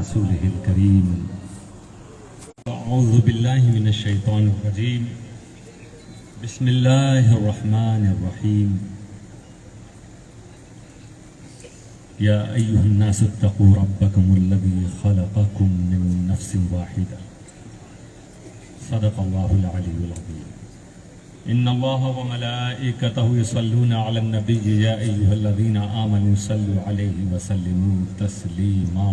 رسوله الكريم. أعوذ بالله من الشيطان الرجيم. بسم الله الرحمن الرحيم. يا أيها الناس اتقوا ربكم الذي خلقكم من نفس واحدة. صدق الله العلي العظيم. إن الله وملائكته يصلون على النبي يا أيها الذين آمنوا صلوا عليه وسلموا تسليما.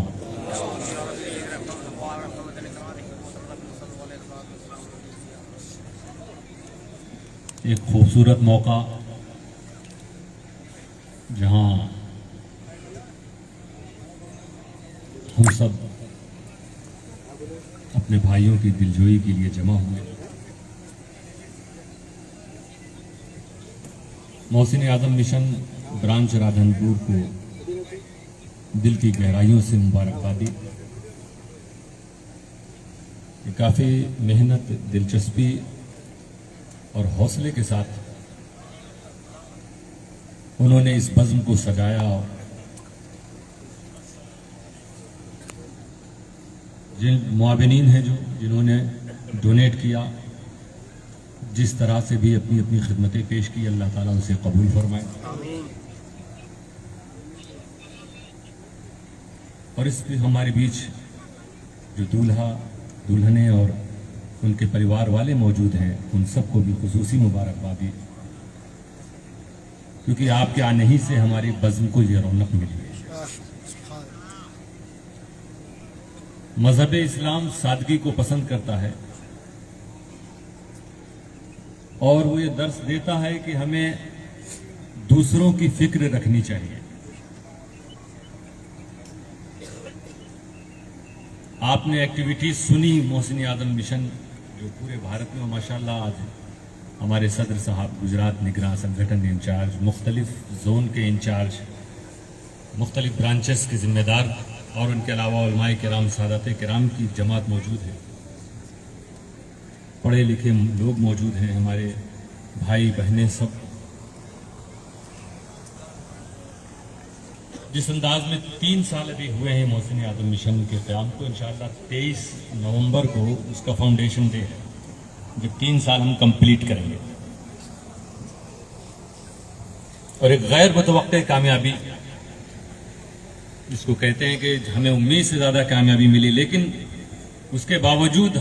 ایک خوبصورت موقع جہاں ہم سب اپنے بھائیوں کی دلجوئی کے لیے جمع ہوئے. محسن اعظم مشن برانچ راجن پور کو دل کی گہرائیوں سے مبارکبادی. کافی محنت، دلچسپی اور حوصلے کے ساتھ انہوں نے اس بزم کو سجایا. جن معاونین ہیں جنہوں نے ڈونیٹ کیا، جس طرح سے بھی اپنی اپنی خدمتیں پیش کی، اللہ تعالیٰ اسے قبول فرمائے. اور اس پہ ہمارے بیچ جو دولہا دلہنیں اور ان کے پریوار والے موجود ہیں، ان سب کو بھی خصوصی مبارکبادی، کیونکہ آپ کے آنے ہی سے ہماری بزم کو یہ رونق ملی ہے. مذہب اسلام سادگی کو پسند کرتا ہے اور وہ یہ درس دیتا ہے کہ ہمیں دوسروں کی فکر رکھنی چاہیے. آپ نے ایکٹیویٹیز سنی محسن اعظم مشن جو پورے بھارت میں ماشاءاللہ آج ہمارے صدر صاحب گجرات نگراں سنگھٹن انچارج، مختلف زون کے انچارج، مختلف برانچز کے ذمہ دار اور ان کے علاوہ علماء کرام، سادات کرام کی جماعت موجود ہے. پڑھے لکھے لوگ موجود ہیں، ہمارے بھائی بہنیں سب. جس انداز میں 3 سال ابھی ہوئے ہیں محسن اعظم مشن کے قیام کو، انشاءاللہ 23 نومبر کو اس کا فاؤنڈیشن ڈے ہے، جب 3 سال ہم کمپلیٹ کریں گے. اور ایک غیر متوقع کامیابی، جس کو کہتے ہیں کہ ہمیں امید سے زیادہ کامیابی ملی، لیکن اس کے باوجود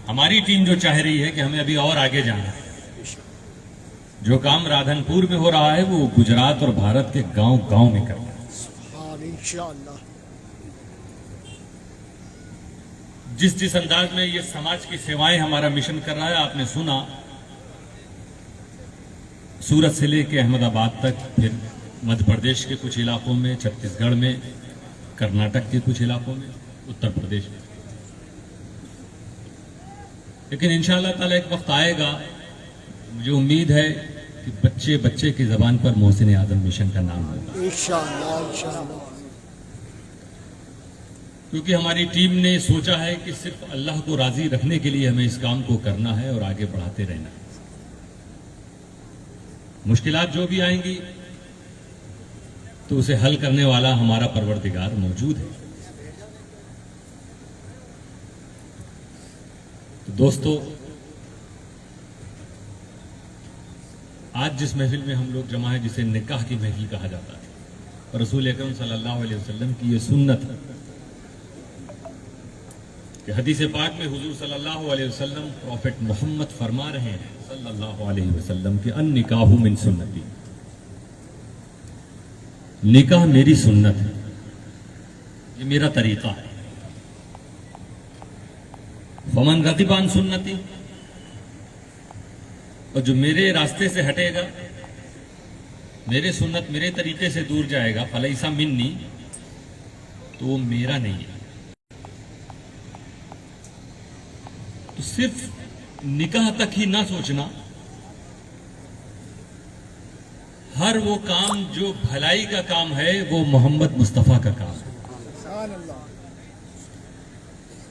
ہماری ٹیم جو چاہ رہی ہے کہ ہمیں ابھی اور آگے جانا ہے. جو کام رادھن پور میں ہو رہا ہے وہ گجرات اور بھارت کے گاؤں گاؤں میں کرنا ہے. جس انداز میں یہ سماج کی سیوائیں ہمارا مشن کر رہا ہے، آپ نے سنا سورت سے لے کے احمد آباد تک، پھر مدھیہ پردیش کے کچھ علاقوں میں، چھتیس گڑھ میں، کرناٹک کے کچھ علاقوں میں، اتر پردیش میں. لیکن انشاءاللہ تعالیٰ ایک وقت آئے گا، مجھے امید ہے کہ بچے بچے کی زبان پر محسن اعظم مشن کا نام ہوگا، انشاءاللہ. کیونکہ ہماری ٹیم نے سوچا ہے کہ صرف اللہ کو راضی رکھنے کے لیے ہمیں اس کام کو کرنا ہے اور آگے بڑھاتے رہنا ہے. مشکلات جو بھی آئیں گی تو اسے حل کرنے والا ہمارا پروردگار موجود ہے. تو دوستو، آج جس محفل میں ہم لوگ جمع ہیں، جسے نکاح کی محفل کہا جاتا ہے، اور رسول اکرم صلی اللہ علیہ وسلم کی یہ سنت ہے کہ حدیث پاک میں حضور صلی اللہ علیہ وسلم، پروفٹ محمد فرما رہے ہیں صلی اللہ علیہ وسلم کہ ان نکاح من سنتی، نکاح میری سنت ہے، یہ میرا طریقہ ہے. فمن رغب عن سنتی، اور جو میرے راستے سے ہٹے گا، میرے سنت میرے طریقے سے دور جائے گا، فلیس منی، تو وہ میرا نہیں ہے. تو صرف نکاح تک ہی نہ سوچنا، ہر وہ کام جو بھلائی کا کام ہے وہ محمد مصطفیٰ کا کام ہے.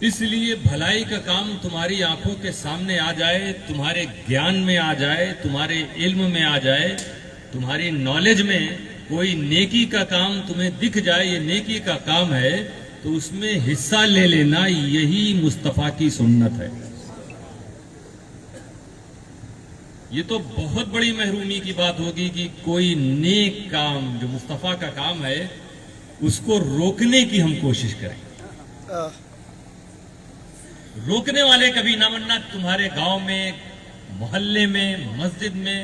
اس لیے بھلائی کا کام تمہاری آنکھوں کے سامنے آ جائے، تمہارے گیان میں آ جائے، تمہارے علم میں آ جائے، تمہاری نالج میں کوئی نیکی کا کام تمہیں دکھ جائے، یہ نیکی کا کام ہے، تو اس میں حصہ لے لینا یہی مصطفیٰ کی سنت ہے. یہ تو بہت بڑی محرومی کی بات ہوگی کہ کوئی نیک کام جو مصطفیٰ کا کام ہے اس کو روکنے کی ہم کوشش کریں. روکنے والے کبھی نہ بننا. تمہارے گاؤں میں، محلے میں، مسجد میں،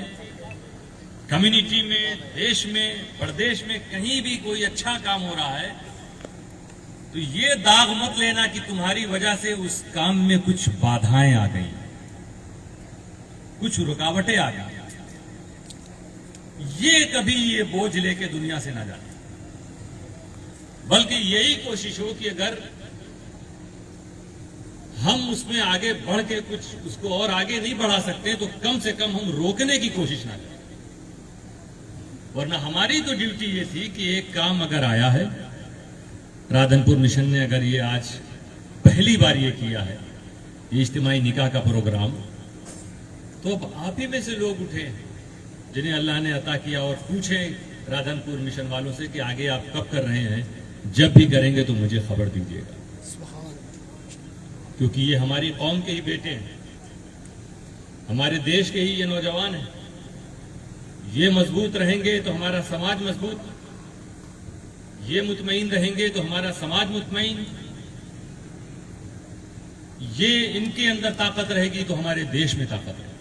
کمیونٹی میں، دیش میں، پردیش میں کہیں بھی کوئی اچھا کام ہو رہا ہے تو یہ داغ مت لینا کہ تمہاری وجہ سے اس کام میں کچھ بادھائیں آ گئیں، کچھ رکاوٹیں آ گئی. یہ کبھی یہ بوجھ لے کے دنیا سے نہ جانا، بلکہ یہی کوشش ہو کہ اگر ہم اس میں آگے بڑھ کے کچھ اس کو اور آگے نہیں بڑھا سکتے تو کم سے کم ہم روکنے کی کوشش نہ کریں. ورنہ ہماری تو ڈیوٹی یہ تھی کہ ایک کام اگر آیا ہے، رادھن پور مشن نے اگر یہ آج پہلی بار یہ کیا ہے، یہ اجتماعی نکاح کا پروگرام، تو اب آپ ہی میں سے لوگ اٹھے جنہیں اللہ نے عطا کیا اور پوچھیں رادھن پور مشن والوں سے کہ آگے آپ کب کر رہے ہیں، جب بھی کریں گے تو مجھے خبر دیجیے گا، کیونکہ یہ ہماری قوم کے ہی بیٹے ہیں، ہمارے دیش کے ہی یہ نوجوان ہیں. یہ مضبوط رہیں گے تو ہمارا سماج مضبوط، یہ مطمئن رہیں گے تو ہمارا سماج مطمئن، یہ ان کے اندر طاقت رہے گی تو ہمارے دیش میں طاقت رہے گی.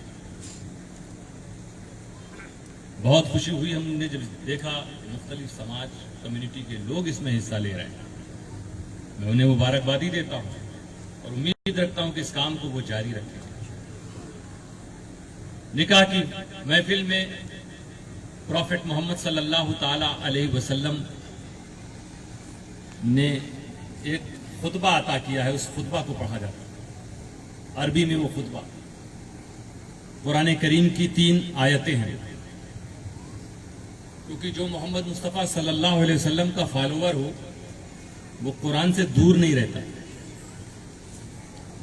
بہت خوشی ہوئی ہم نے جب دیکھا مختلف سماج کمیونٹی کے لوگ اس میں حصہ لے رہے ہیں. میں انہیں مبارکبادی دیتا ہوں اور امید رکھتا ہوں کہ اس کام کو وہ جاری رکھیں. نکاح کی محفل میں پروفٹ محمد صلی اللہ تعالی علیہ وسلم نے ایک خطبہ عطا کیا ہے. اس خطبہ کو پڑھا جاتا ہے عربی میں. وہ خطبہ قرآن کریم کی 3 آیتیں ہیں، کیونکہ جو محمد مصطفیٰ صلی اللہ علیہ وسلم کا فالوور ہو وہ قرآن سے دور نہیں رہتا.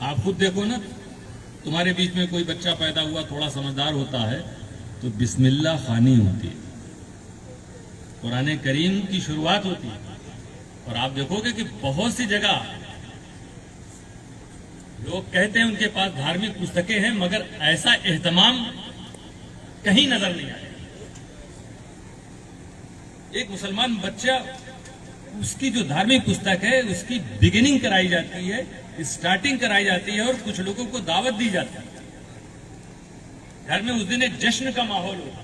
آپ خود دیکھو نا، تمہارے بیچ میں کوئی بچہ پیدا ہوا تھوڑا سمجھدار ہوتا ہے تو بسم اللہ خوانی ہوتی ہے، قرآن کریم کی شروعات ہوتی ہے. اور آپ دیکھو گے کہ بہت سی جگہ لوگ کہتے ہیں ان کے پاس دھارمک پستکیں ہیں مگر ایسا اہتمام کہیں نظر نہیں آیا. ایک مسلمان بچہ، اس کی جو دھارمک پستک ہے اس کی بگننگ کرائی جاتی ہے، اسٹارٹنگ کرائی جاتی ہے اور کچھ لوگوں کو دعوت دی جاتی ہے. گھر میں اس دن ایک جشن کا ماحول ہوتا،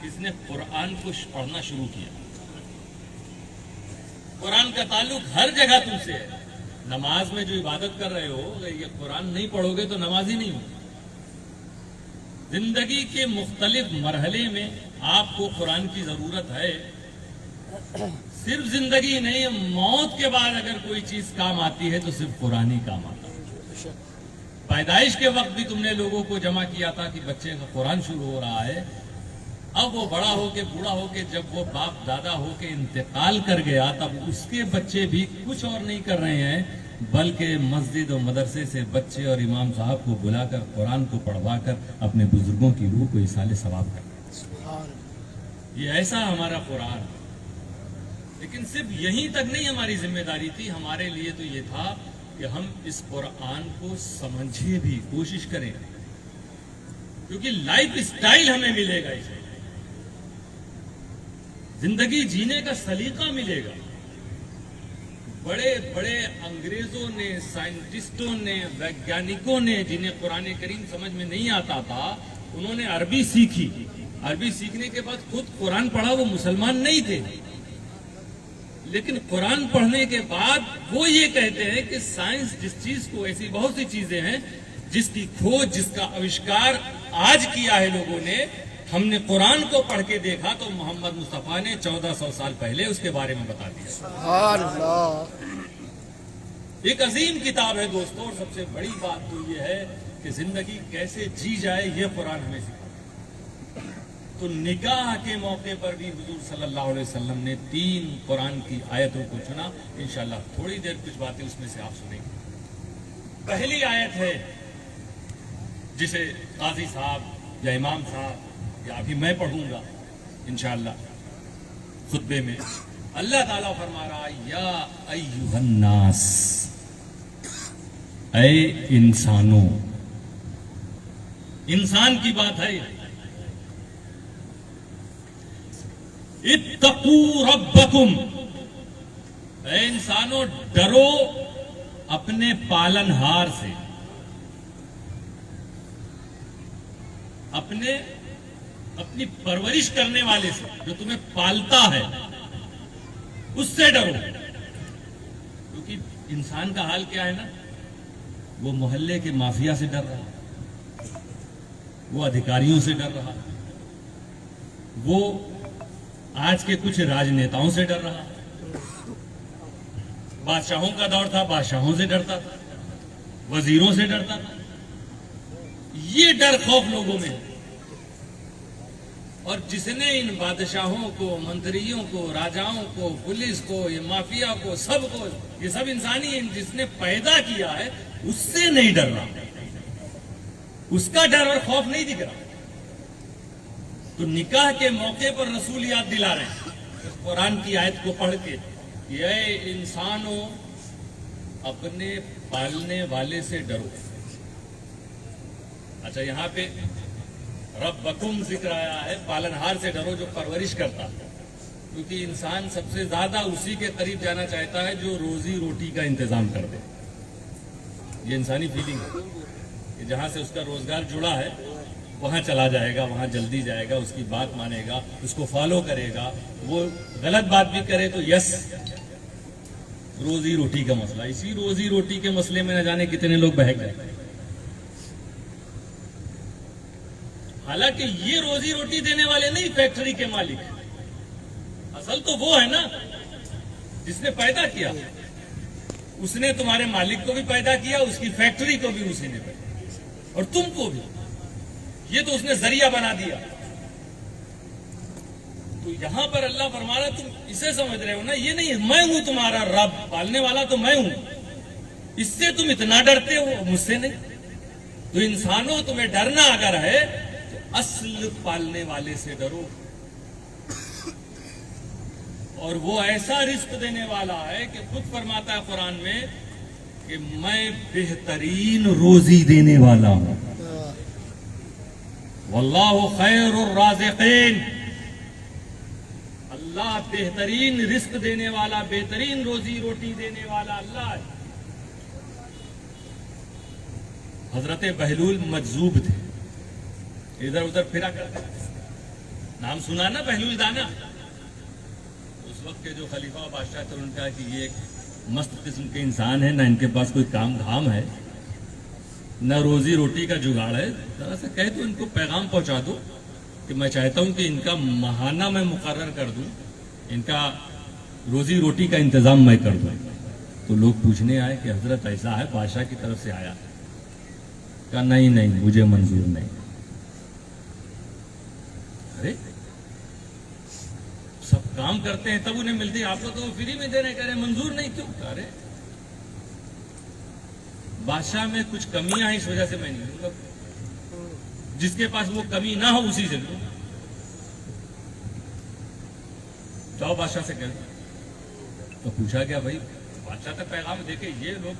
اس نے قرآن کو پڑھنا شروع کیا. قرآن کا تعلق ہر جگہ تم سے ہے. نماز میں جو عبادت کر رہے ہو، اگر یہ قرآن نہیں پڑھو گے تو نماز ہی نہیں ہو. زندگی کے مختلف مرحلے میں آپ کو قرآن کی ضرورت ہے. صرف زندگی نہیں، موت کے بعد اگر کوئی چیز کام آتی ہے تو صرف قرآن ہی کام آتا ہے. پیدائش کے وقت بھی تم نے لوگوں کو جمع کیا تھا کہ بچے کا قرآن شروع ہو رہا ہے. اب وہ بڑا ہو کے، بوڑھا ہو کے، جب وہ باپ دادا ہو کے انتقال کر گیا تب اس کے بچے بھی کچھ اور نہیں کر رہے ہیں بلکہ مسجد و مدرسے سے بچے اور امام صاحب کو بلا کر قرآن کو پڑھوا کر اپنے بزرگوں کی روح کو ایصال ثواب کرتے. یہ ایسا ہمارا قرآن. لیکن صرف یہیں تک نہیں ہماری ذمہ داری تھی، ہمارے لیے تو یہ تھا کہ ہم اس قرآن کو سمجھے بھی، کوشش کریں، کیونکہ لائف سٹائل ہمیں ملے گا، اسے زندگی جینے کا سلیقہ ملے گا. بڑے بڑے انگریزوں نے، سائنٹسٹوں نے، ویگیانکوں نے، جنہیں قرآن کریم سمجھ میں نہیں آتا تھا، انہوں نے عربی سیکھی. عربی سیکھنے کے بعد خود قرآن پڑھا. وہ مسلمان نہیں تھے لیکن قرآن پڑھنے کے بعد وہ یہ کہتے ہیں کہ سائنس جس چیز کو، ایسی بہت سی چیزیں ہیں جس کی کھوج، جس کا آوشکار آج کیا ہے لوگوں نے، ہم نے قرآن کو پڑھ کے دیکھا تو محمد مصطفیٰ نے 1400 سال پہلے اس کے بارے میں بتا دیا. سبحان اللہ. ایک عظیم کتاب ہے دوستوں، اور سب سے بڑی بات تو یہ ہے کہ زندگی کیسے جی جائے یہ قرآن ہمیں سکھاتا. تو نکاح کے موقع پر بھی حضور صلی اللہ علیہ وسلم نے 3 قرآن کی آیتوں کو چنا. انشاءاللہ تھوڑی دیر کچھ باتیں اس میں سے آپ سنیں گے. پہلی آیت ہے جسے قاضی صاحب یا امام صاحب یا ابھی میں پڑھوں گا انشاءاللہ خطبے میں. اللہ تعالیٰ فرما رہا یا ایھا الناس، اے انسانوں، انسان کی بات ہے، اتقوا ربکم، اے انسانوں ڈرو اپنے پالن ہار سے، اپنی پرورش کرنے والے سے، جو تمہیں پالتا ہے اس سے ڈرو. کیونکہ انسان کا حال کیا ہے نا، وہ محلے کے مافیا سے ڈر رہا، وہ ادھیکاریوں سے ڈر رہا، وہ آج کے کچھ راجنیتاؤں سے ڈر رہا. بادشاہوں کا دور تھا، بادشاہوں سے ڈرتا تھا، وزیروں سے ڈرتا تھا. یہ ڈر خوف لوگوں میں ہے. اور جس نے ان بادشاہوں کو، منتریوں کو، راجاؤں کو، پولیس کو، یہ مافیا کو، سب کو، یہ سب انسانی ہیں، جس نے پیدا کیا ہے اس سے نہیں ڈر رہا، اس کا ڈر اور خوف نہیں دکھ رہا. تو نکاح کے موقع پر رسول یاد دلا رہے ہیں قرآن کی آیت کو پڑھ کے، کہ اے انسانوں اپنے پالنے والے سے ڈرو. اچھا یہاں پہ ربکم ذکر آیا ہے، پالنہار سے ڈرو جو پرورش کرتا ہے، کیونکہ انسان سب سے زیادہ اسی کے قریب جانا چاہتا ہے جو روزی روٹی کا انتظام کر دے. یہ انسانی فیلنگ ہے کہ جہاں سے اس کا روزگار جڑا ہے وہاں چلا جائے گا، وہاں جلدی جائے گا، اس کی بات مانے گا، اس کو فالو کرے گا. وہ غلط بات بھی کرے تو یس. روزی روٹی کا مسئلہ، اسی روزی روٹی کے مسئلے میں نہ جانے کتنے لوگ بہک گئے. حالانکہ یہ روزی روٹی دینے والے نہیں فیکٹری کے مالک، اصل تو وہ ہے نا جس نے پیدا کیا. اس نے تمہارے مالک کو بھی پیدا کیا، اس کی فیکٹری کو بھی اسی نے پیدا، اور تم کو بھی. یہ تو اس نے ذریعہ بنا دیا. تو یہاں پر اللہ فرما رہا تم اسے سمجھ رہے ہو نا، یہ نہیں میں ہوں تمہارا رب، پالنے والا تو میں ہوں، اس سے تم اتنا ڈرتے ہو، مجھ سے نہیں. تو انسانوں تمہیں ڈرنا اگر ہے تو اصل پالنے والے سے ڈرو. اور وہ ایسا رزق دینے والا ہے کہ خود فرماتا ہے قرآن میں کہ میں بہترین روزی دینے والا ہوں. واللہ خیر الرازقین، اللہ بہترین رزق دینے والا، بہترین روزی روٹی دینے والا اللہ ہے. حضرت بہلول مجذوب تھے، ادھر ادھر پھرا کرتے. نام سنا نا بہلول دانا؟ اس وقت کے جو خلیفہ و بادشاہ تھے ان کا کہ یہ ایک مست قسم کے انسان ہے، نہ ان کے پاس کوئی کام دھام ہے، نہ روزی روٹی کا جگاڑ ہے. ذرا سا کہہ دو ان کو، پیغام پہنچا دو کہ میں چاہتا ہوں کہ ان کا ماہانہ میں مقرر کر دوں، ان کا روزی روٹی کا انتظام میں کر دوں. تو لوگ پوچھنے آئے کہ حضرت ایسا ہے، بادشاہ کی طرف سے آیا. کہا نہیں مجھے منظور نہیں. ارے سب کام کرتے ہیں تب انہیں ملتی، آپ کو تو فری میں دینے کہہ رہے منظور نہیں کیوں؟ ارے بادشاہ میں کچھ کمیاں ہیں اس وجہ سے میں نہیں لوں گا. جس کے پاس وہ کمی نہ ہو اسی سے لوں. جاؤ بادشاہ سے کہہ. تو پوچھا گیا بھائی بادشاہ تک پیغام دیکھے، یہ لوگ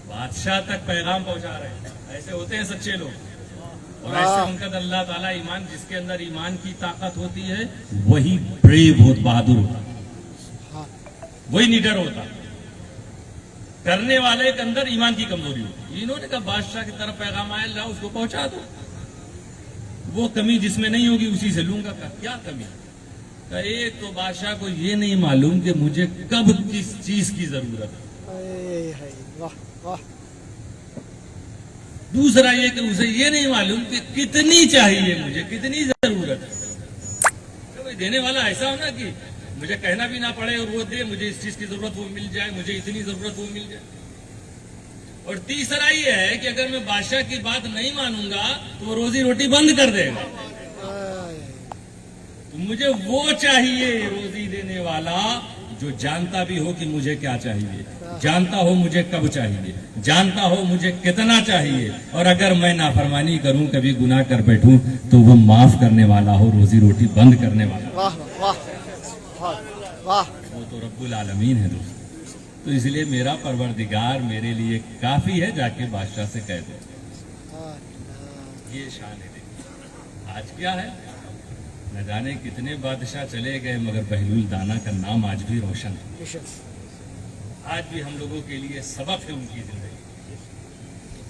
بادشاہ تک پیغام پہنچا رہے ہیں. ایسے ہوتے ہیں سچے لوگ، اور ایسے ان کا اللہ تعالیٰ ایمان، جس کے اندر ایمان کی طاقت ہوتی ہے وہی بریو بہت بہادر ہوتا، وہی نیڈر ہوتا. کرنے والے کے اندر ایمان کی کمزوری ہوتی. انہوں نے کہا بادشاہ کی طرف پیغام آیا، اللہ اس کو پہنچا دو، وہ کمی جس میں نہیں ہوگی اسی سے لوں گا. کہا کیا کمی؟ کہا ایک تو بادشاہ کو یہ نہیں معلوم کہ مجھے کب کس چیز کی ضرورت ہے، دوسرا یہ کہ اسے یہ نہیں معلوم کہ کتنی چاہیے، مجھے کتنی ضرورت ہے. دینے والا ایسا ہونا کہ مجھے کہنا بھی نہ پڑے اور وہ دے، مجھے اس چیز کی ضرورت وہ مل جائے، مجھے اتنی ضرورت وہ مل جائے. اور تیسرا یہ ہے کہ اگر میں بادشاہ کی بات نہیں مانوں گا تو وہ روزی روٹی بند کر دے گا. تو مجھے وہ چاہیے روزی دینے والا جو جانتا بھی ہو کہ مجھے کیا چاہیے، جانتا ہو مجھے کب چاہیے، جانتا ہو مجھے کتنا چاہیے، اور اگر میں نافرمانی کروں، کبھی گناہ کر بیٹھوں تو وہ معاف کرنے والا ہو، روزی روٹی بند کرنے والا. واہ واہ واہ. وہ رب العالمین ہے دوست. تو اس لیے میرا پروردگار میرے لیے کافی ہے، جا کے بادشاہ سے کہہ دو. یہ شان ہے. آج کیا ہے، نہ جانے کتنے بادشاہ چلے گئے مگر بہلول دانا کا نام آج بھی روشن ہے. آج بھی ہم لوگوں کے لیے سبق ہے ان کی زندگی.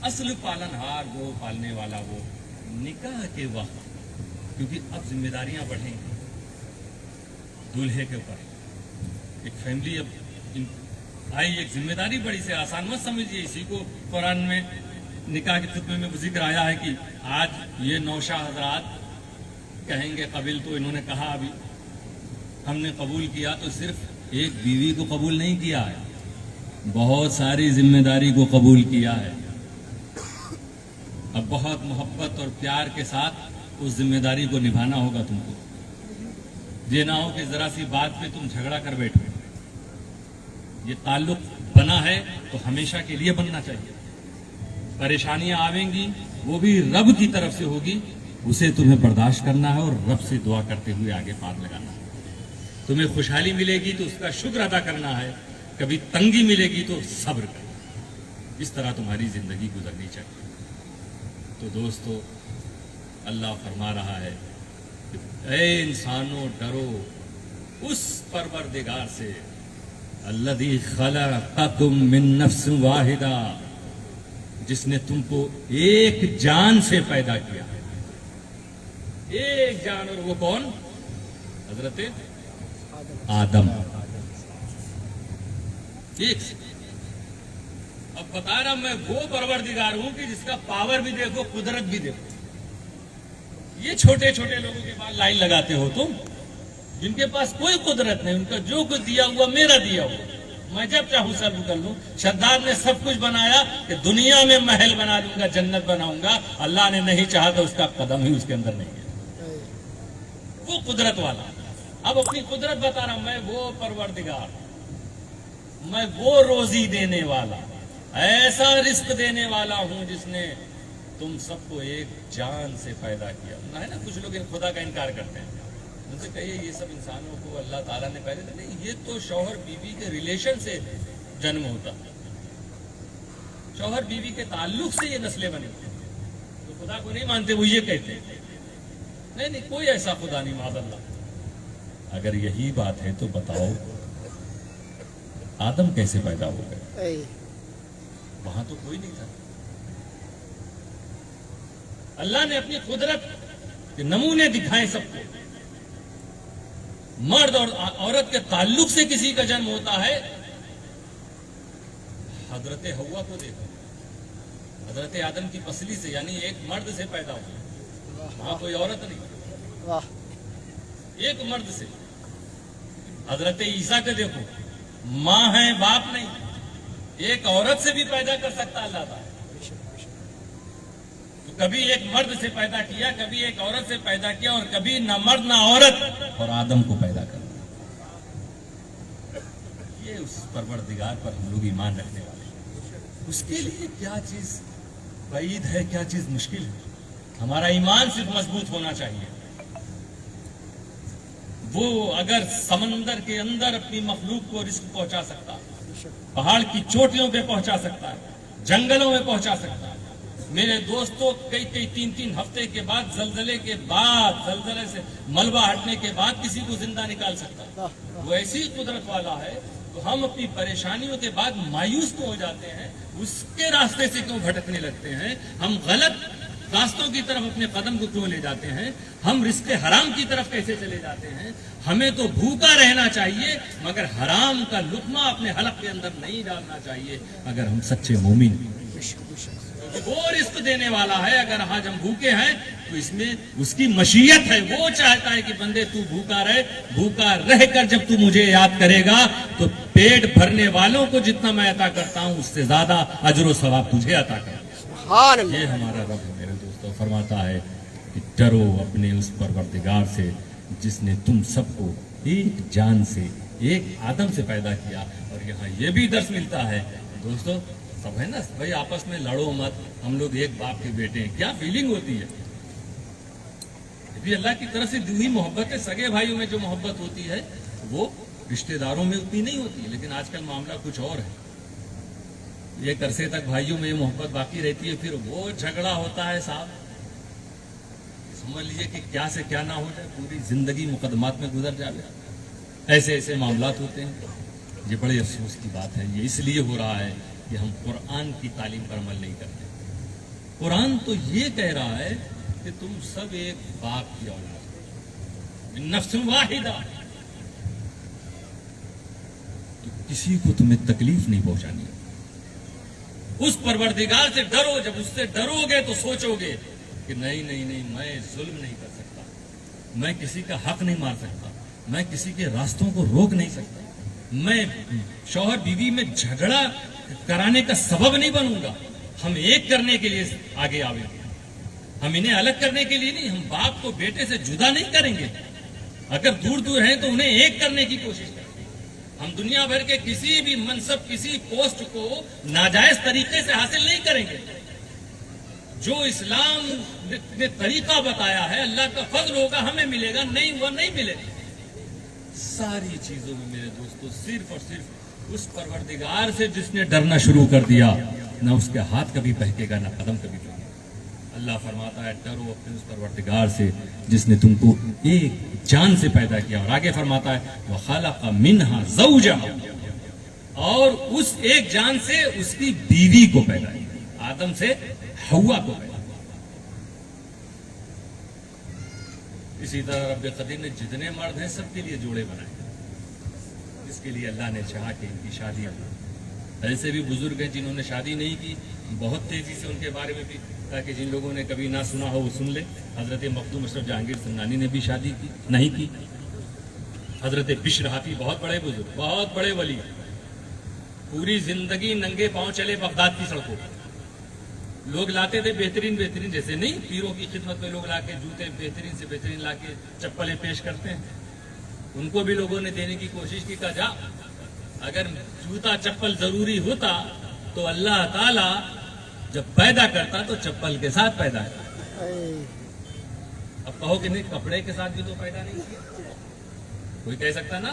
اصل پالن ہار وہ، پالنے والا وہ نکاح کے وقت، کیونکہ اب ذمہ داریاں بڑھیں گی دولہے کے اوپر. ایک فیملی اب آئی، ایک ذمہ داری بڑی سے آسان مت سمجھیے. اسی کو قرآن میں نکاح کے خطبے میں ذکر آیا ہے کہ آج یہ نوشہ حضرات کہیں گے قبل، تو انہوں نے کہا ابھی ہم نے قبول کیا تو صرف ایک بیوی کو قبول نہیں کیا ہے، بہت ساری ذمہ داری کو قبول کیا ہے. اب بہت محبت اور پیار کے ساتھ اس ذمہ داری کو نبھانا ہوگا تم کو. یہ نہ ہو کہ ذرا سی بات پہ تم جھگڑا کر بیٹھو. یہ تعلق بنا ہے تو ہمیشہ کے لیے بننا چاہیے. پریشانیاں آئیں گی وہ بھی رب کی طرف سے ہوگی، اسے تمہیں برداشت کرنا ہے اور رب سے دعا کرتے ہوئے آگے پار لگانا ہے. تمہیں خوشحالی ملے گی تو اس کا شکر ادا کرنا ہے، کبھی تنگی ملے گی تو صبر کرنا. اس طرح تمہاری زندگی گزرنی چاہیے. تو دوستو، اللہ فرما رہا ہے کہ اے انسانوں ڈرو اس پروردگار سے الذی خلقکم من نفس واحدہ، جس نے تم کو ایک جان سے پیدا کیا. ایک جان، اور وہ کون؟ حضرت آدم. ایک سے. اب بتا رہا میں وہ پروردگار ہوں کہ جس کا پاور بھی دیکھو، قدرت بھی دیکھو. یہ چھوٹے چھوٹے لوگوں کے پاس لائن لگاتے ہو تم، جن کے پاس کوئی قدرت نہیں، ان کا جو کچھ دیا ہوا میرا دیا ہوا، میں جب چاہوں سرو کر لوں. شداد نے سب کچھ بنایا کہ دنیا میں محل بنا لوں گا، جنت بناؤں گا. اللہ نے نہیں چاہا تو اس کا قدم ہی اس کے اندر نہیں ہے. وہ قدرت والا. اب اپنی قدرت بتا رہا ہوں، میں وہ پروردگار، میں وہ روزی دینے والا، ایسا رزق دینے والا ہوں جس نے تم سب کو ایک جان سے پیدا کیا. ہے نا کچھ لوگ خدا کا انکار کرتے ہیں. ان سے کہیے یہ سب انسانوں کو اللہ تعالیٰ نے پیدا کیا. نہیں، یہ تو شوہر بیوی کے ریلیشن سے جنم ہوتا ہے. شوہر بیوی کے تعلق سے یہ نسلیں بنی. تو خدا کو نہیں مانتے، وہ یہ کہتے ہیں. نہیں، کوئی ایسا خدا نہیں، معاذ اللہ. اگر یہی بات ہے تو بتاؤ آدم کیسے پیدا ہو گئے؟ وہاں تو کوئی نہیں تھا. اللہ نے اپنی قدرت کے نمونے دکھائے سب کو. مرد اور عورت کے تعلق سے کسی کا جنم ہوتا ہے. حضرت حوا کو دیکھو، حضرت آدم کی پسلی سے، یعنی ایک مرد سے پیدا ہوا. وہاں کوئی عورت نہیں، ایک مرد سے. حضرت عیسیٰ کو دیکھو، ماں ہے باپ نہیں، ایک عورت سے بھی پیدا کر سکتا اللہ تعالیٰ. تو کبھی ایک مرد سے پیدا کیا، کبھی ایک عورت سے پیدا کیا، اور کبھی نہ مرد نہ عورت، اور آدم کو پیدا کر. یہ اس پروردگار پر ہم لوگ ایمان رکھنے والے ہیں. اس کے لیے کیا چیز بعید ہے، کیا چیز مشکل ہے. ہمارا ایمان صرف مضبوط ہونا چاہیے. وہ اگر سمندر کے اندر اپنی مخلوق کو رزق پہنچا سکتا ہے، پہاڑ کی چوٹیوں پہ پہنچا سکتا ہے، جنگلوں میں پہنچا سکتا ہے. میرے دوستوں، کئی 3 ہفتے کے بعد، زلزلے کے بعد، زلزلے سے ملبہ ہٹنے کے بعد کسی کو زندہ نکال سکتا ہے. وہ ایسی قدرت والا ہے. تو ہم اپنی پریشانیوں کے بعد مایوس کیوں ہو جاتے ہیں؟ اس کے راستے سے کیوں بھٹکنے لگتے ہیں؟ ہم غلط راستوں کی طرف اپنے قدم کو کیوں لے جاتے ہیں؟ ہم رزق حرام کی طرف کیسے چلے جاتے ہیں؟ ہمیں تو بھوکا رہنا چاہیے، مگر حرام کا لقمہ اپنے حلق کے اندر نہیں ڈالنا چاہیے اگر ہم سچے مومن ہیں. وہ رزق دینے والا ہے. اگر آج ہم بھوکے ہیں تو اس میں اس کی مشیت ہے. وہ چاہتا ہے کہ بندے تو بھوکا رہے. بھوکا رہ کر جب تو مجھے یاد کرے گا تو پیٹ بھرنے والوں کو جتنا میں عطا کرتا ہوں اس سے زیادہ اجر و ثواب تجھے عطا کرتا ہوں. یہ ہمارا رب ہے میرے دوستو. فرماتا ہے کہ ڈرو اپنے اس پروردگار سے جس نے تم سب کو ایک جان سے، ایک آدم سے پیدا کیا. اور یہاں یہ بھی درس ملتا ہے دوستو، سب ہے نا بھائی، آپس میں لڑو مت. ہم لوگ ایک باپ کے بیٹے ہیں. کیا فیلنگ ہوتی ہے؟ یہ بھی اللہ کی طرف سے دی ہوئی محبت ہے. سگے بھائیوں میں جو محبت ہوتی ہے وہ رشتہ داروں میں اتنی نہیں ہوتی، لیکن آج کل معاملہ کچھ اور ہے. ایک عرصے تک بھائیوں میں یہ محبت باقی رہتی ہے، پھر وہ جھگڑا ہوتا ہے صاحب، سمجھ لیجیے کہ کیا سے کیا نہ ہو جائے، پوری زندگی مقدمات میں گزر جائے. ایسے ایسے معاملات ہوتے ہیں. یہ بڑے افسوس کی بات ہے. یہ اس لیے ہو رہا ہے کہ ہم قرآن کی تعلیم پر عمل نہیں کرتے. قرآن تو یہ کہہ رہا ہے کہ تم سب ایک باپ کی اولاد، من نفس واحدہ، تو کسی کو تمہیں تکلیف نہیں پہنچانی. اس پروردگار سے ڈرو. جب اس سے ڈرو گے تو سوچو گے کہ نہیں نہیں نہیں، میں ظلم نہیں کر سکتا، میں کسی کا حق نہیں مار سکتا، میں کسی کے راستوں کو روک نہیں سکتا، میں شوہر بیوی میں جھگڑا کرانے کا سبب نہیں بنوں گا. ہم ایک کرنے کے لیے آگے آوے گے، ہم انہیں الگ کرنے کے لیے نہیں. ہم باپ کو بیٹے سے جدا نہیں کریں گے. اگر دور دور ہیں تو انہیں ایک کرنے کی کوشش کریں. ہم دنیا بھر کے کسی بھی منصب، کسی پوسٹ کو ناجائز طریقے سے حاصل نہیں کریں گے. جو اسلام نے طریقہ بتایا ہے، اللہ کا فضل ہوگا ہمیں ملے گا، نہیں ہوا نہیں ملے گا. ساری چیزوں میں میرے دوستو صرف اور صرف اس پروردگار سے جس نے ڈرنا شروع کر دیا، نہ اس کے ہاتھ کبھی بہکے گا، نہ قدم کبھی بہکے گا. اللہ فرماتا ہے ڈرو اپنے اس پروردگار سے جس نے تم کو ایک جان سے پیدا کیا. اور آگے فرماتا ہے وَخَلَقَ مِنْهَا زَوْجَهَا، اور اس ایک جان سے اس کی بیوی کو پیدا کیا، آدم سے حوا کو پیدا کیا. اسی طرح رب قدیر نے جتنے مرد ہیں سب کے لیے جوڑے بنائے، اس کے لیے اللہ نے چاہا کہ ان کی شادیاں ہوں. ایسے بھی بزرگ ہیں جنہوں نے شادی نہیں کی، بہت تیزی سے ان کے بارے میں بھی، تاکہ جن لوگوں نے کبھی نہ سنا ہو وہ سن لے. حضرت مخدوم اشرف جہانگیر سمنانی نے بھی شادی کی نہیں کی. حضرت بشر حافی بہت بڑے بزرگ، بہت بڑے ولی، پوری زندگی ننگے پاؤں چلے بغداد کی سڑکوں پر. لوگ لاتے تھے بہترین بہترین، جیسے نہیں پیروں کی خدمت میں لوگ لا کے جوتے بہترین سے بہترین لا کے چپلیں پیش کرتے ہیں. ان کو بھی لوگوں نے دینے کی کوشش کی. کہا جا، اگر جوتا چپل ضروری ہوتا تو اللہ تعالی جب پیدا کرتا تو چپل کے ساتھ پیدا کرتا. اب کہو کہ نہیں کپڑے کے ساتھ بھی تو پیدا نہیں کیا. کوئی کہہ سکتا نا،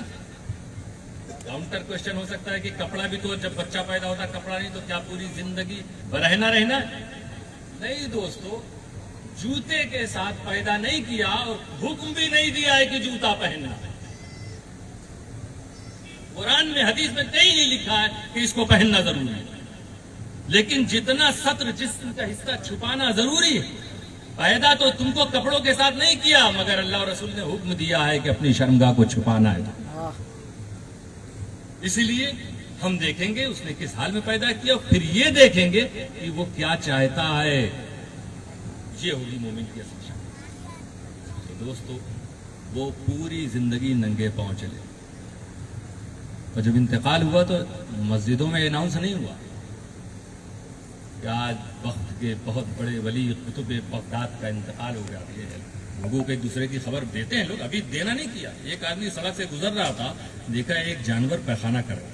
کاؤنٹر کوشچن ہو سکتا ہے کہ کپڑا بھی تو جب بچہ پیدا ہوتا کپڑا نہیں تو کیا پوری زندگی رہنا نہیں. دوستو، جوتے کے ساتھ پیدا نہیں کیا اور حکم بھی نہیں دیا ہے کہ جوتا پہننا. قرآن میں حدیث میں کہیں نہیں لکھا ہے کہ اس کو پہننا ضروری ہے. لیکن جتنا سطر جسم کا حصہ چھپانا ضروری ہے، پیدا تو تم کو کپڑوں کے ساتھ نہیں کیا، مگر اللہ اور رسول نے حکم دیا ہے کہ اپنی شرمگاہ کو چھپانا ہے. اسی لیے ہم دیکھیں گے اس نے کس حال میں پیدا کیا، اور پھر یہ دیکھیں گے کہ وہ کیا چاہتا ہے. یہ ہوگی مومن کی اصل شان. تو دوستو، وہ پوری زندگی ننگے پاؤں چلے، اور جب انتقال ہوا تو مسجدوں میں اناؤنس نہیں ہوا کہ آج وقت کے بہت بڑے ولی قطب بغداد کا انتقال ہو گیا. لوگوں کو ایک دوسرے کی خبر دیتے ہیں لوگ، ابھی دینا نہیں کیا. ایک آدمی سڑک سے گزر رہا تھا، دیکھا ایک جانور پیخانہ کر رہا.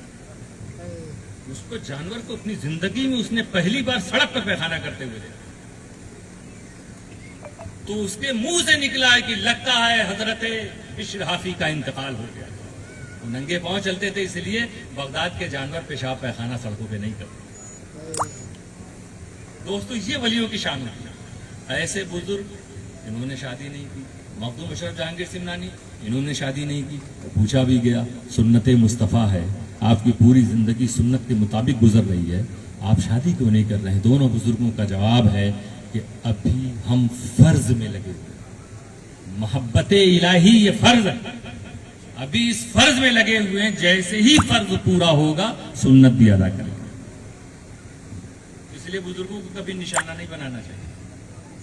اس کو جانور کو اپنی زندگی میں اس نے پہلی بار سڑک پر پیخانہ کرتے ہوئے دیکھا. تو اس کے منہ سے نکلا ہے کہ لگتا ہے حضرت بشر حافی کا انتقال ہو گیا. وہ ننگے پاؤں چلتے تھے، اس لیے بغداد کے جانور پیشاب پیخانہ سڑکوں پہ نہیں کرتے. دوستو، یہ ولیوں کی شان ہوتی ہے. ایسے بزرگ انہوں نے شادی نہیں کی. مخدوم اشرف جہانگیر سمنانی انہوں نے شادی نہیں کی. پوچھا بھی گیا، سنت مصطفیٰ ہے، آپ کی پوری زندگی سنت کے مطابق گزر رہی ہے، آپ شادی کیوں نہیں کر رہے ہیں؟ دونوں بزرگوں کا جواب ہے کہ ابھی ہم فرض میں لگے ہوئے، محبت الہی یہ فرض ہے، ابھی اس فرض میں لگے ہوئے ہیں. جیسے ہی فرض پورا ہوگا سنت بھی ادا کریں گے. اس لیے بزرگوں کو کبھی نشانہ نہیں بنانا چاہیے.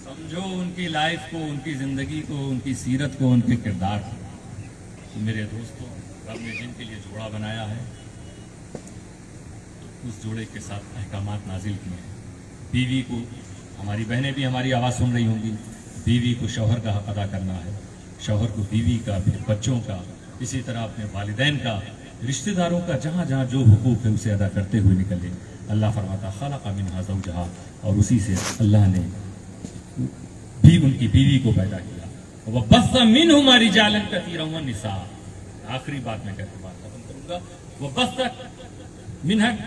سمجھو ان کی لائف کو، ان کی زندگی کو، ان کی سیرت کو، ان کے کردار کو. تو میرے دوستوں، رب نے جن کے لیے جوڑا بنایا ہے تو اس جوڑے کے ساتھ احکامات نازل کیے ہیں. بیوی کو، ہماری بہنیں بھی ہماری آواز سن رہی ہوں گی، بیوی کو شوہر کا حق ادا کرنا ہے، شوہر کو بیوی کا، پھر بچوں کا، اسی طرح اپنے والدین کا، رشتہ داروں کا، جہاں جہاں جو حقوق ہے اسے ادا کرتے ہوئے نکلے. اللہ فرماتا خلق منہا زوجہا، اور اسی سے اللہ نے بھی ان کی بیوی کو پیدا کیا. وَبَثَّ مِنْهُمَا رِجَالًا كَثِيرًا وَنِسَاءً، آخری بات میں کہہ کے بات ختم کروں گا. وہ بس تک منہج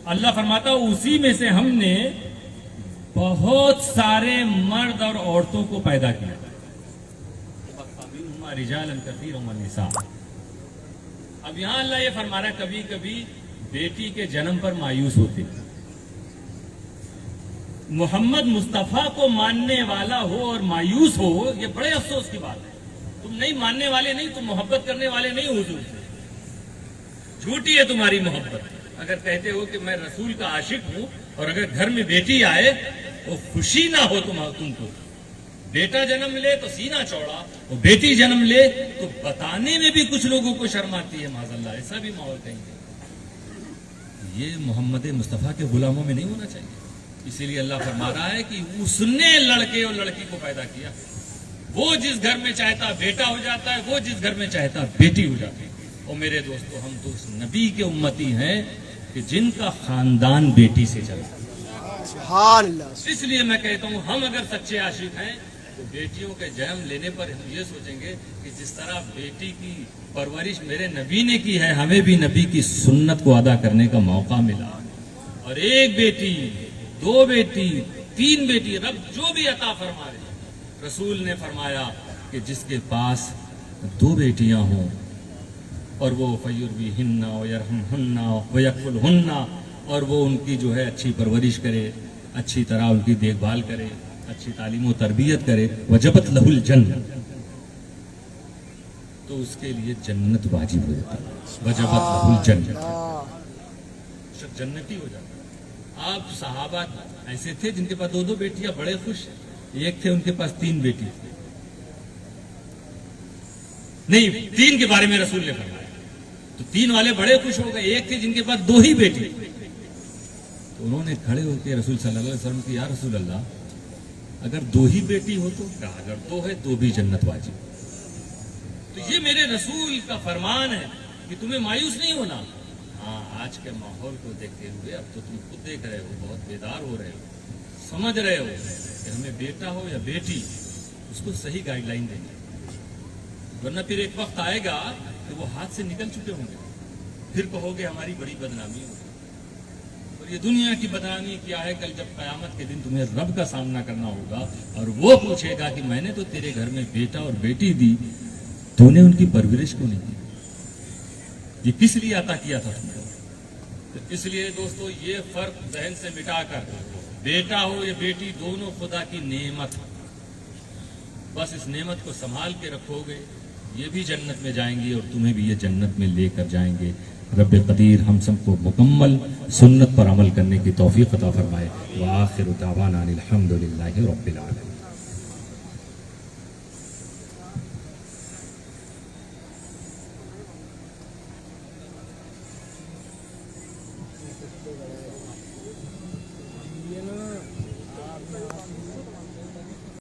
اللہ فرماتا اسی میں سے ہم نے بہت سارے مرد اور عورتوں کو پیدا کیا. رجالا کثیرا ونساء. اب یہاں اللہ یہ فرما رہا ہے کبھی کبھی بیٹی کے جنم پر مایوس ہوتے. محمد مصطفیٰ کو ماننے والا ہو اور مایوس ہو یہ بڑے افسوس کی بات ہے. تم نہیں ماننے والے نہیں, تم محبت کرنے والے نہیں حضور سے. جھوٹی ہے تمہاری محبت. اگر کہتے ہو کہ میں رسول کا عاشق ہوں اور اگر گھر میں بیٹی آئے تو خوشی نہ ہو تم کو. بیٹا جنم لے تو سینہ چوڑا, اور بیٹی جنم لے تو بتانے میں بھی کچھ لوگوں کو شرم آتی ہے. معاذ اللہ ایسا بھی ماحول کہیں گے. یہ محمد مصطفیٰ کے غلاموں میں نہیں ہونا چاہیے. اسی لیے اللہ فرما رہا ہے کہ اس نے لڑکے اور لڑکی کو پیدا کیا. وہ جس گھر میں چاہتا بیٹا ہو جاتا ہے, وہ جس گھر میں چاہتا بیٹی ہو جاتی ہے. اور میرے دوستو ہم تو اس نبی کے امتی ہیں کہ جن کا خاندان بیٹی سے چلتا ہے. سبحان اللہ. اس لیے میں کہتا ہوں ہم اگر سچے عاشق ہیں تو بیٹیوں کے جنم لینے پر ہم یہ سوچیں گے کہ جس طرح بیٹی کی پرورش میرے نبی نے کی ہے, ہمیں بھی نبی کی سنت کو ادا کرنے کا موقع ملا. اور ایک بیٹی, دو بیٹی, تین بیٹی, رب جو بھی عطا فرمائے. رسول نے فرمایا کہ جس کے پاس دو بیٹیاں ہوں اور وہ فیرویہن ویرحمہن ویکفلہن, اور وہ ان کی جو ہے اچھی پرورش کرے, اچھی طرح ان کی دیکھ بھال کرے, اچھی تعلیم و تربیت کرے, وجبت لہ الجنہ, تو اس کے لیے جنت واجب ہو جاتا ہے. وجبت لہ الجنہ, جنتی ہو جاتا ہے. آپ صحابہ ایسے تھے جن کے پاس دو دو بیٹیاں, بڑے خوش. ایک تھے ان کے پاس تین بیٹی نہیں, تین کے بارے میں رسول نے فرمایا تو تین والے بڑے خوش ہو گئے. ایک تھے جن کے پاس دو ہی بیٹی, تو انہوں نے کھڑے ہو کے رسول صلی اللہ علیہ وسلم کی, یا رسول اللہ اگر دو ہی بیٹی ہو تو, کہا اگر دو ہے تو بھی جنت واجب. تو یہ میرے رسول کا فرمان ہے کہ تمہیں مایوس نہیں ہونا. ہاں آج کے ماحول کو دیکھتے ہوئے اب تو تم خود دیکھ رہے ہو, بہت بیدار ہو رہے ہو, سمجھ رہے ہو کہ ہمیں بیٹا ہو یا بیٹی اس کو صحیح گائیڈ لائن دیں گے. ورنہ پھر ایک وقت آئے گا کہ وہ ہاتھ سے نکل چکے ہوں گے, پھر کہو گے ہماری بڑی بدنامی ہوگی. اور یہ دنیا کی بدنامی کیا ہے, کل جب قیامت کے دن تمہیں رب کا سامنا کرنا ہوگا اور وہ پوچھے گا کہ میں نے تو تیرے گھر میں بیٹا اور بیٹی دی, تو نے ان کی پرورش کو نہیں دی, یہ کس لیے عطا کیا تھا تم کو. تو اس لیے دوستو یہ فرق ذہن سے مٹا کر, بیٹا ہو یا بیٹی دونوں خدا کی نعمت, بس اس نعمت کو سنبھال کے رکھو گے, یہ بھی جنت میں جائیں گی اور تمہیں بھی یہ جنت میں لے کر جائیں گے. رب قدیر ہم سب کو مکمل سنت پر عمل کرنے کی توفیق عطا فرمائے. وآخر دعوانا الحمدللہ رب العالمین.